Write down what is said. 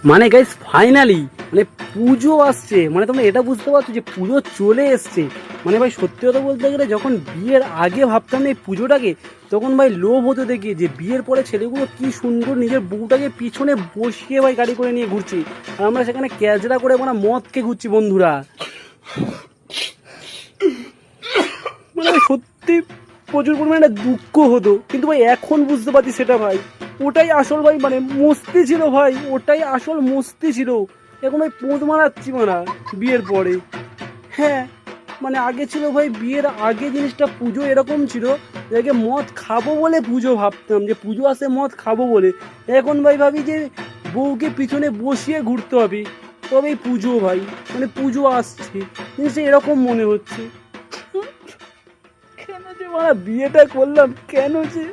মানে guys finally মানে পুজো আসছে, মানে তোমরা এটা বুঝতে পারছো যে পুজো চলে এসছে। মানে ভাই সত্যি কথা বলতে গেলে যখন বিয়ের আগে ভাবতাম না এই পুজোটাকে, তখন ভাই লোভ হতো দেখি যে বিয়ের পরে ছেলেগুলো কি সুন্দর নিজের বউটাকে পিছনে বসিয়ে ভাই গাড়ি করে নিয়ে ঘুরছি, আর আমরা সেখানে ক্যাজরা করে মানে মদ খেয়ে ঘুরছি বন্ধুরা। মানে ভাই সত্যি প্রচুর পরিমাণে একটা দুঃখ হতো, কিন্তু ভাই এখন বুঝতে পারছি সেটা ভাই ওটাই আসল ভাই, মানে মস্তি ছিল ভাই, ওটাই আসল মস্তি ছিল। এখন ভাই পোঁত মারাচ্ছি মারা বিয়ের পরে। হ্যাঁ, মানে আগে ছিল ভাই বিয়ের আগে জিনিসটা পুজো এরকম ছিল যে আগে মদ খাবো বলে পুজো ভাবতাম, যে পুজো আসে মদ খাবো বলে। এখন ভাই ভাবি যে বউকে পিছনে বসিয়ে ঘুরতে হবে তবেই পুজো ভাই, মানে পুজো আসছে জিনিসটা এরকম মনে হচ্ছে। কেন যে মারা বিয়েটা করলাম, কেন যে